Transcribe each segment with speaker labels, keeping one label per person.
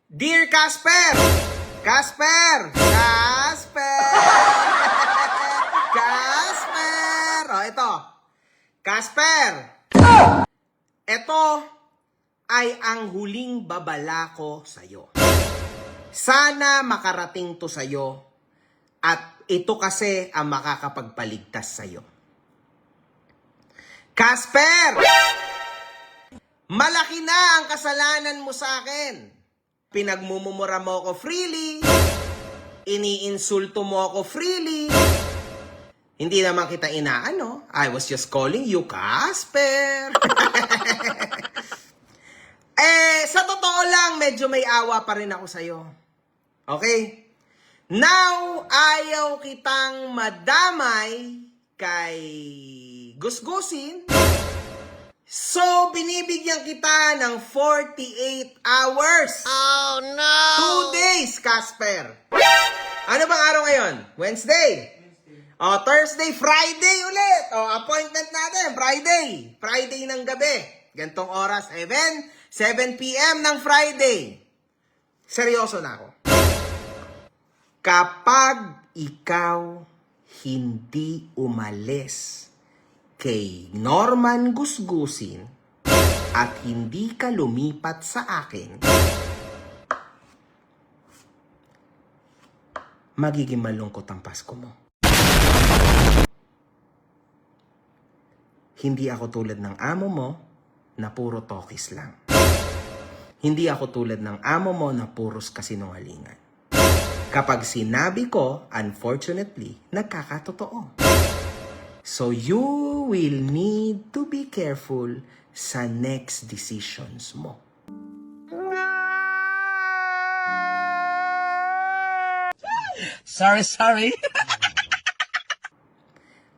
Speaker 1: Dear Casper! Casper! Casper! Casper! O, ito. Casper! Ito ay ang huling babala ko sa'yo. Sana makarating to sa'yo at ito kasi ang makakapagpaligtas sa'yo. Casper! Malaki na ang kasalanan mo sa akin. Pinagmumura mo ako freely. Iniinsulto mo ako freely. Hindi naman kita inaano. I was just calling you Casper. Sa totoo lang, medyo may awa pa rin ako sa'yo. Okay? Now, ayaw kitang madamay kay gusgusin. So, binibigyan kita ng 48 hours.
Speaker 2: Oh no!
Speaker 1: 2 days, Casper. Ano bang araw ngayon? Wednesday? O, Thursday, Friday ulit. O, appointment natin, Friday. Friday ng gabi. Gantong oras, 7 p.m. ng Friday. Seryoso na ako. Kapag ikaw hindi umalis kay Norman Gusgusin at hindi ka lumipat sa akin, magiging malungkot ang Pasko mo. Hindi ako tulad ng amo mo na puro tokis lang. Hindi ako tulad ng amo mo na puros kasinungalingan. Kapag sinabi ko, unfortunately, nagkakatotoo. So you will need to be careful sa next decisions mo.
Speaker 2: Sorry.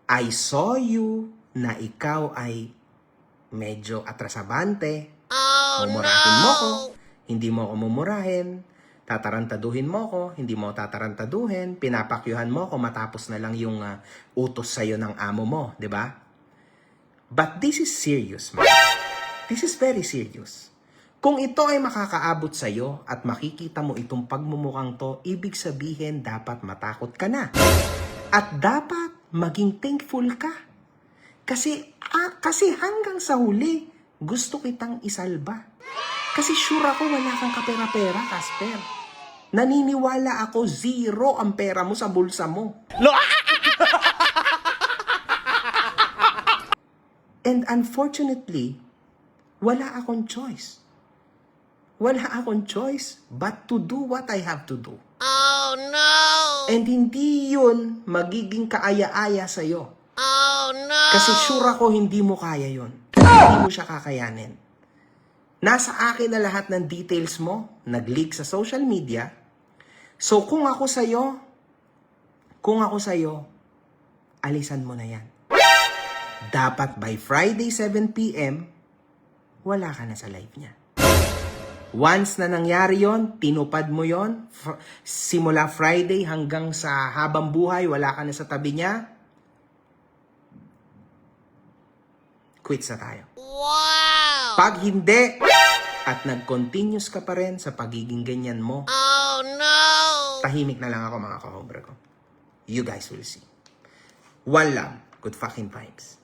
Speaker 1: I saw you na ikaw ay medyo atrasabante.
Speaker 2: Oh
Speaker 1: Mumurahin mo ko,
Speaker 2: no!
Speaker 1: hindi mo ako mumurahin. Tatarantaduhin mo ko, hindi mo tatarantaduhin. Pinapakyuhan mo ko matapos na lang yung utos sa'yo ng amo mo, di ba? But this is serious, man. This is very serious. Kung ito ay makakaabot sa'yo at makikita mo itong pagmumukhang to, ibig sabihin dapat matakot ka na. At dapat maging thankful ka. Kasi hanggang sa huli, gusto kitang isalba. Kasi sure ako wala kang kapera-pera, Casper. Naniniwala ako 0 ang pera mo sa bulsa mo. And unfortunately, wala akong choice. Wala akong choice but to do what I have to do.
Speaker 2: Oh no!
Speaker 1: And hindi yun magiging kaaya-aya sa'yo.
Speaker 2: Oh no!
Speaker 1: Kasi sure ako hindi mo kaya yun. Hindi mo siya kakayanin. Nasa akin na lahat ng details mo, nag-leak sa social media. So kung ako sa'yo, alisan mo na yan. Dapat by Friday 7 p.m., wala ka na sa live niya. Once na nangyari yon, tinupad mo yon, simula Friday hanggang sa habang buhay, wala ka na sa tabi niya, quits na tayo.
Speaker 2: Wow!
Speaker 1: Pag hindi, at nag-continuous ka pa rin sa pagiging ganyan mo,
Speaker 2: Oh no!
Speaker 1: tahimik na lang ako mga kahobra ko. You guys will see. One love. Good fucking vibes.